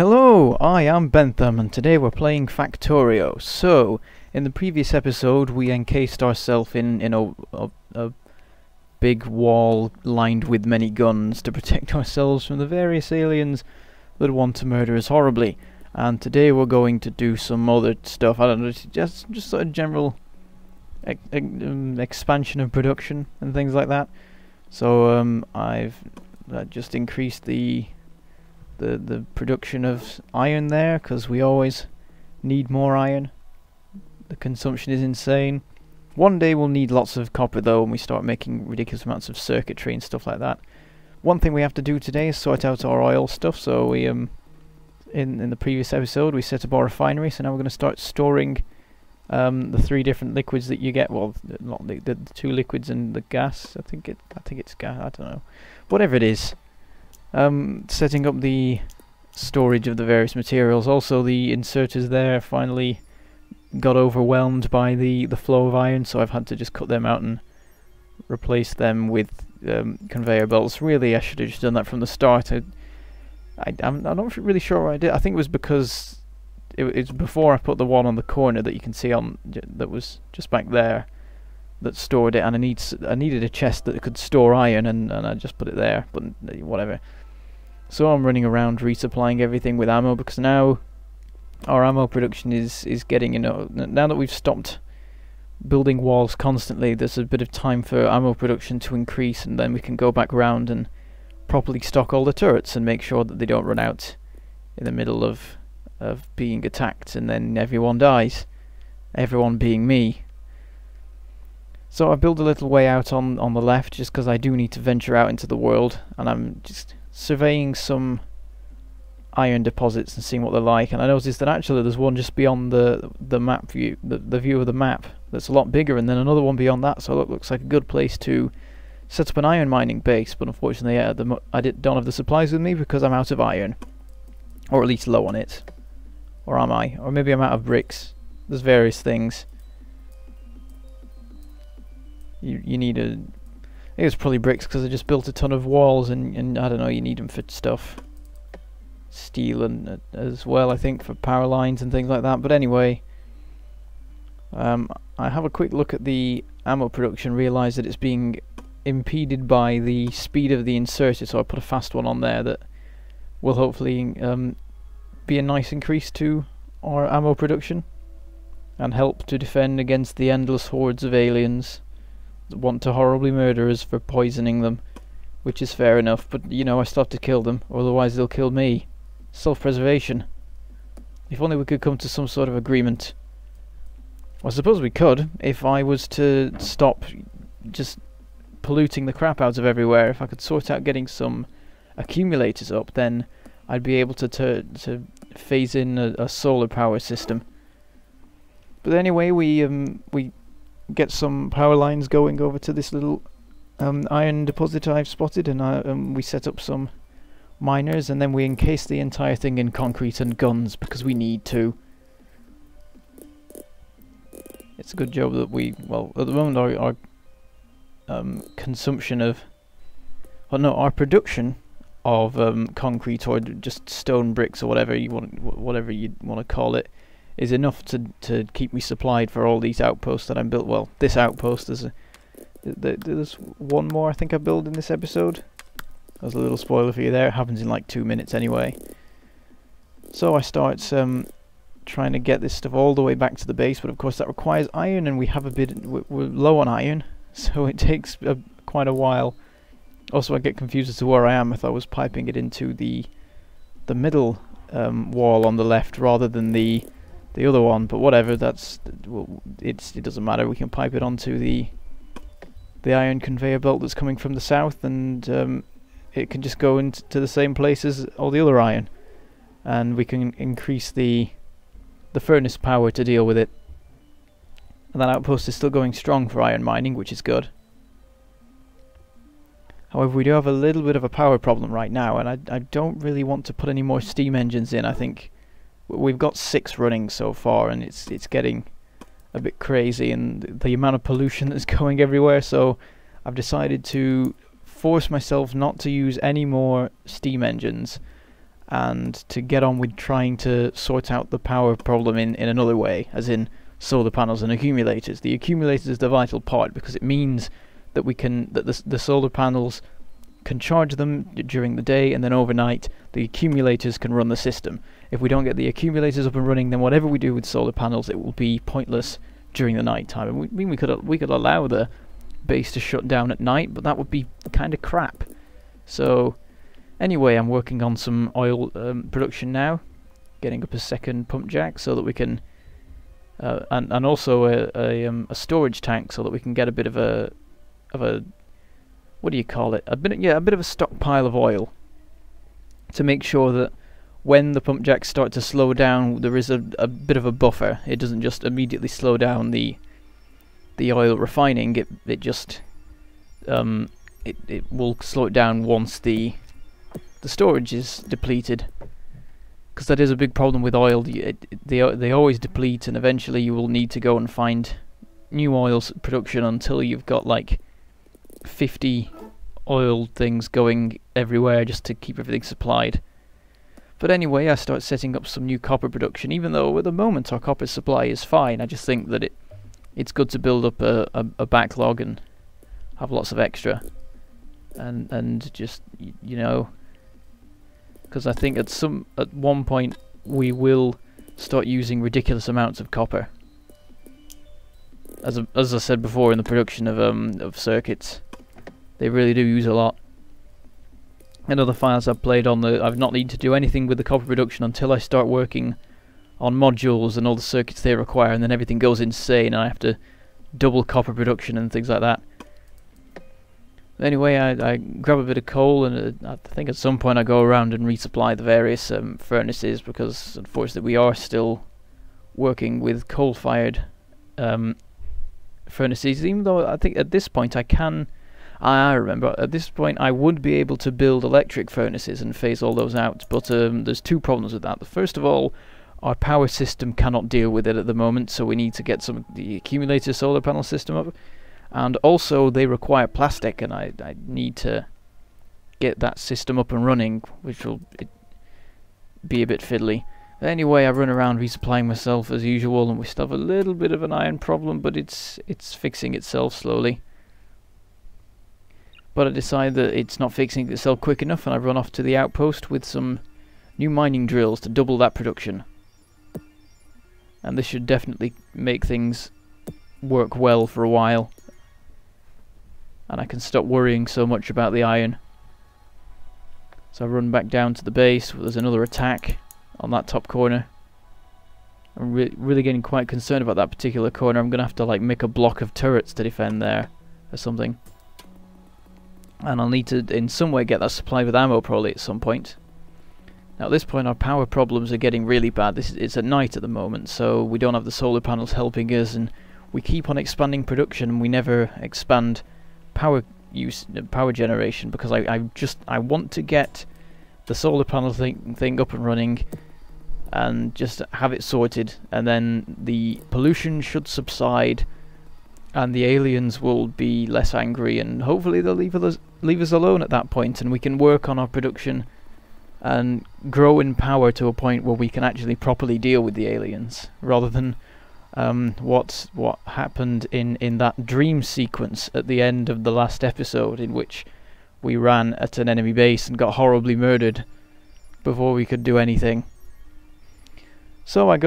Hello, I am Bentham and today we're playing Factorio. So, in the previous episode we encased ourselves in a big wall lined with many guns to protect ourselves from the various aliens that want to murder us horribly. And today we're going to do some other stuff, I don't know, just sort of general expansion of production and things like that. So I've just increased the production of iron there, because we always need more iron. The consumption is insane. One day we'll need lots of copper though, when we start making ridiculous amounts of circuitry and stuff like that. One thing we have to do today is sort out our oil stuff. So we in the previous episode we set up our refinery, so now we're going to start storing the three different liquids that you get. Well, not the two liquids and the gas. I think it's gas. I don't know. Whatever it is. Setting up the storage of the various materials. Also, the inserters there finally got overwhelmed by the flow of iron, so I've had to just cut them out and replace them with conveyor belts. Really, I should have just done that from the start. I'm not really sure what I did. I think it was because it's before I put the one on the corner that you can see on that was just back there that stored it, and I needed a chest that could store iron, and I just put it there. But whatever. So I'm running around resupplying everything with ammo, because now our ammo production is getting, now that we've stopped building walls constantly, there's a bit of time for ammo production to increase, and then we can go back around and properly stock all the turrets and make sure that they don't run out in the middle of being attacked and then everyone dies. Everyone being me. So I built a little way out on the left, just because I do need to venture out into the world, and I'm just surveying some iron deposits and seeing what they're like. And I noticed that actually there's one just beyond the map view, the view of the map, that's a lot bigger, and then another one beyond that. So it looks like a good place to set up an iron mining base. But unfortunately, I don't have the supplies with me because I'm out of iron, or at least low on it. Or am I? Or maybe I'm out of bricks. There's various things. You need a... I think it's probably bricks, because I just built a ton of walls, and I don't know, you need them for stuff. Steel and as well, I think, for power lines and things like that. But anyway, I have a quick look at the ammo production, realise that it's being impeded by the speed of the inserter, so I put a fast one on there that will hopefully be a nice increase to our ammo production and help to defend against the endless hordes of aliens that want to horribly murder us for poisoning them, which is fair enough, but you know, I still have to kill them, or otherwise they'll kill me. Self-preservation. If only we could come to some sort of agreement. Well, I suppose we could, if I was to stop just polluting the crap out of everywhere. If I could sort out getting some accumulators up, then I'd be able to phase in a solar power system. But anyway, we get some power lines going over to this little iron deposit I've spotted, and we set up some miners, and then we encase the entire thing in concrete and guns, because we need to. It's a good job that well, at the moment our consumption of, our production of concrete, or just stone bricks, or whatever you want to call it, is enough to keep me supplied for all these outposts that I'm built. Well, this outpost, there's one more I think I build in this episode. There's a little spoiler for you there. It happens in like 2 minutes anyway. So I start trying to get this stuff all the way back to the base, but of course that requires iron, and we have we're low on iron, so it takes quite a while. Also, I get confused as to where I am, if I was piping it into the middle wall on the left rather than the other one, but whatever. It doesn't matter. We can pipe it onto the iron conveyor belt that's coming from the south, and it can just go into the same place as all the other iron, and we can increase the furnace power to deal with it. And that outpost is still going strong for iron mining, which is good. However, we do have a little bit of a power problem right now, and I don't really want to put any more steam engines in. I think we've got 6 running so far, and it's getting a bit crazy, and the amount of pollution that's going everywhere. So I've decided to force myself not to use any more steam engines, and to get on with trying to sort out the power problem in another way, as in solar panels and accumulators. The accumulators is the vital part because it means that the solar panels can charge them during the day, and then overnight the accumulators can run the system. If we don't get the accumulators up and running, then whatever we do with solar panels, it will be pointless during the night time. And we could allow the base to shut down at night, but that would be kind of crap. So anyway, I'm working on some oil production now, getting up a second pump jack so that we can, and also a storage tank so that we can get a bit of a what do you call it? A bit of a stockpile of oil to make sure that when the pump jacks start to slow down, there is a bit of a buffer. It doesn't just immediately slow down the oil refining. It just it will slow it down once the storage is depleted, because that is a big problem with oil. They always deplete, and eventually you will need to go and find new oil production until you've got like 50 oil things going everywhere just to keep everything supplied. But anyway, I start setting up some new copper production, even though at the moment our copper supply is fine. I just think that it's good to build up a backlog and have lots of extra, and just, you know, because I think at one point we will start using ridiculous amounts of copper. As I said before, in the production of circuits, they really do use a lot. In other files I've played on, I've not needed to do anything with the copper production until I start working on modules and all the circuits they require, and then everything goes insane and I have to double copper production and things like that. Anyway, I grab a bit of coal, and I think at some point I go around and resupply the various furnaces, because unfortunately we are still working with coal-fired furnaces, even though I think at this point I remember, at this point I would be able to build electric furnaces and phase all those out, but there's two problems with that. The first of all, our power system cannot deal with it at the moment, so we need to get the accumulator solar panel system up, and also they require plastic, and I need to get that system up and running, which will be a bit fiddly. Anyway, I run around resupplying myself as usual, and we still have a little bit of an iron problem, but it's fixing itself slowly. But I decide that it's not fixing itself quick enough, and I run off to the outpost with some new mining drills to double that production. And this should definitely make things work well for a while, and I can stop worrying so much about the iron. So I run back down to the base. There's another attack on that top corner. I'm really getting quite concerned about that particular corner. I'm gonna have to like make a block of turrets to defend there or something. And I'll need to in some way get that supplied with ammo probably at some point. Now at this point our power problems are getting really bad. It's at night at the moment, so we don't have the solar panels helping us, and we keep on expanding production and we never expand power generation, because I want to get the solar panel thing up and running and just have it sorted, and then the pollution should subside and the aliens will be less angry, and hopefully they'll leave us alone at that point, and we can work on our production and grow in power to a point where we can actually properly deal with the aliens, rather than what happened in that dream sequence at the end of the last episode, in which we ran at an enemy base and got horribly murdered before we could do anything. So I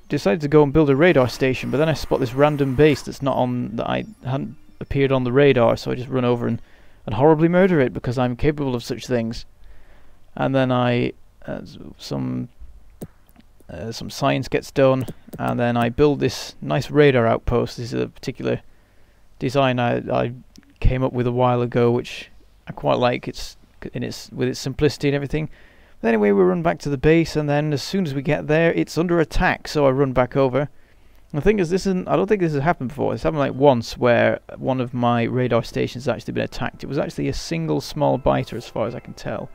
decided to go and build a radar station, but then I spot this random base that I hadn't appeared on the radar, so I just run over and horribly murder it, because I'm capable of such things. And then some science gets done, and then I build this nice radar outpost. This is a particular design I came up with a while ago, which I quite like. It's with its simplicity and everything. But anyway, we run back to the base, and then as soon as we get there, it's under attack. So I run back over. And the thing is, I don't think this has happened before. It's happened like once, where one of my radar stations has actually been attacked. It was actually a single small biter, as far as I can tell.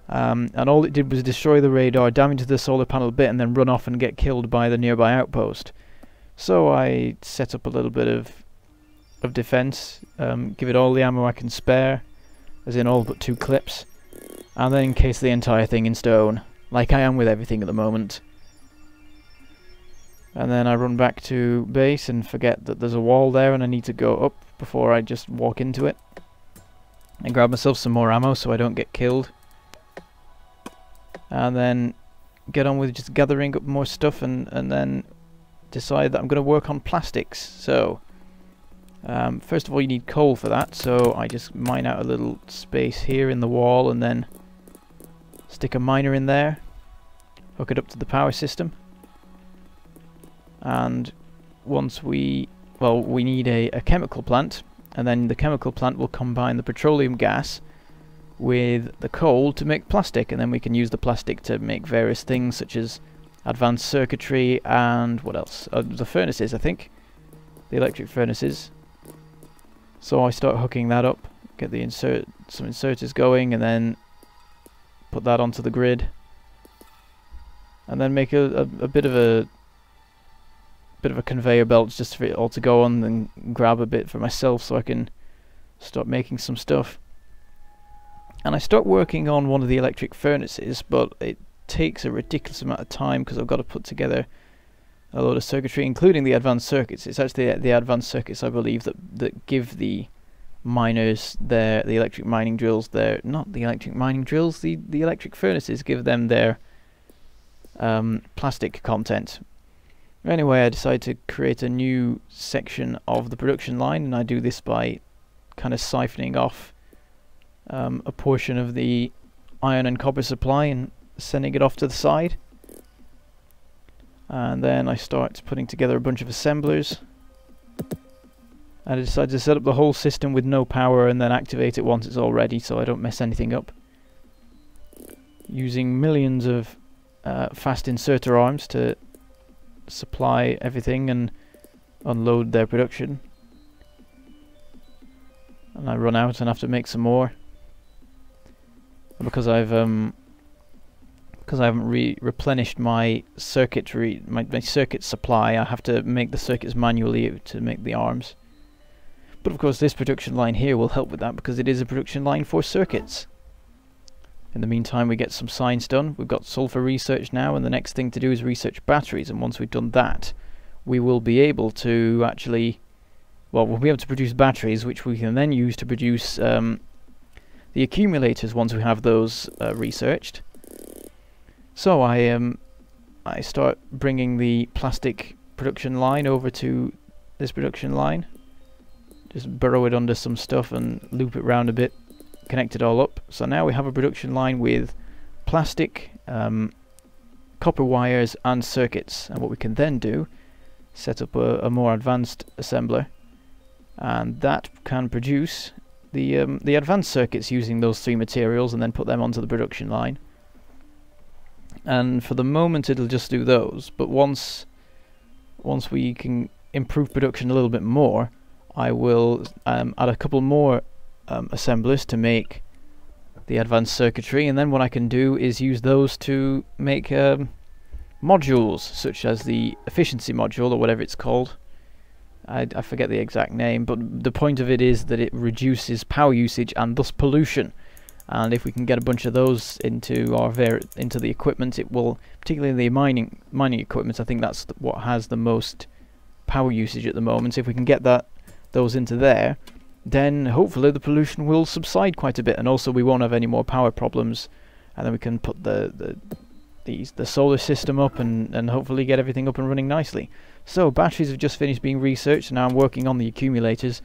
And all it did was destroy the radar, damage the solar panel a bit, and then run off and get killed by the nearby outpost. So I set up a little bit of defense, give it all the ammo I can spare, as in all but 2 clips, and then encase the entire thing in stone, like I am with everything at the moment. And then I run back to base and forget that there's a wall there and I need to go up before I just walk into it. And grab myself some more ammo so I don't get killed. And then get on with just gathering up more stuff and then decide that I'm going to work on plastics. So, first of all you need coal for that, so I just mine out a little space here in the wall and then stick a miner in there, hook it up to the power system. And once we need a chemical plant, and then the chemical plant will combine the petroleum gas with the coal to make plastic, and then we can use the plastic to make various things such as advanced circuitry and what else? The furnaces, I think. The electric furnaces. So I start hooking that up, get the some inserters going, and then put that onto the grid. And then make a bit of a conveyor belt just for it all to go on, and grab a bit for myself so I can start making some stuff. And I start working on one of the electric furnaces, but it takes a ridiculous amount of time because I've got to put together a load of circuitry, including the advanced circuits. It's actually the advanced circuits, I believe, that give the miners the electric mining drills not the electric mining drills, the electric furnaces give them their plastic content. Anyway, I decided to create a new section of the production line, and I do this by kind of siphoning off a portion of the iron and copper supply and sending it off to the side. And then I start putting together a bunch of assemblers. And I decided to set up the whole system with no power and then activate it once it's all ready so I don't mess anything up. Using millions of fast inserter arms to supply everything and unload their production. And I run out and have to make some more. And because I haven't replenished my circuitry, my circuit supply, I have to make the circuits manually to make the arms. But of course this production line here will help with that because it is a production line for circuits. In the meantime we get some science done. We've got sulfur research now, and the next thing to do is research batteries, and once we've done that we will be able to actually, we'll be able to produce batteries which we can then use to produce the accumulators once we have those researched. So I start bringing the plastic production line over to this production line. Just burrow it under some stuff and loop it round a bit, connect it all up. So now we have a production line with plastic, copper wires and circuits, and what we can then do, set up a more advanced assembler, and that can produce the advanced circuits using those three materials and then put them onto the production line. And for the moment it'll just do those, but once we can improve production a little bit more, I will add a couple more assemblers to make the advanced circuitry, and then what I can do is use those to make modules, such as the efficiency module or whatever it's called. I forget the exact name, but the point of it is that it reduces power usage and thus pollution. And if we can get a bunch of those into the equipment, it will, particularly the mining equipment, I think that's what has the most power usage at the moment. So if we can get those into there, then hopefully the pollution will subside quite a bit, and also we won't have any more power problems, and then we can put the solar system up and hopefully get everything up and running nicely. So batteries have just finished being researched, and now I'm working on the accumulators.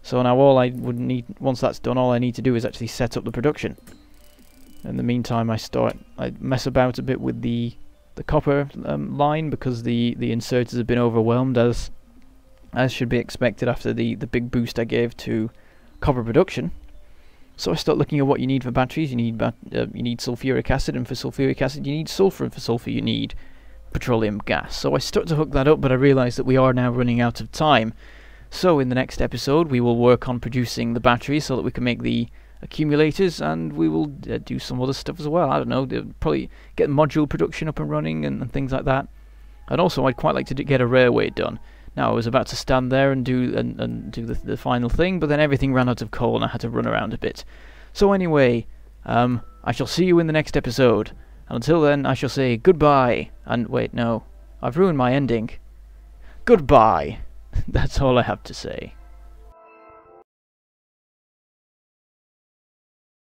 So now all I would need, once that's done, all I need to do is actually set up the production. In the meantime I mess about a bit with the copper line, because the inserters have been overwhelmed, as should be expected after the big boost I gave to copper production. So I start looking at what you need for batteries. You need sulfuric acid, and for sulfuric acid you need sulfur, and for sulfur you need petroleum gas. So I start to hook that up, but I realise that we are now running out of time. So in the next episode we will work on producing the batteries so that we can make the accumulators, and we will do some other stuff as well. I don't know, probably get module production up and running and things like that. And also I'd quite like to get a railway done. Now I was about to stand there and do the final thing, but then everything ran out of coal and I had to run around a bit. So anyway, I I shall see you in the next episode. And until then, I shall say goodbye. And wait, no. I've ruined my ending. Goodbye. That's all I have to say.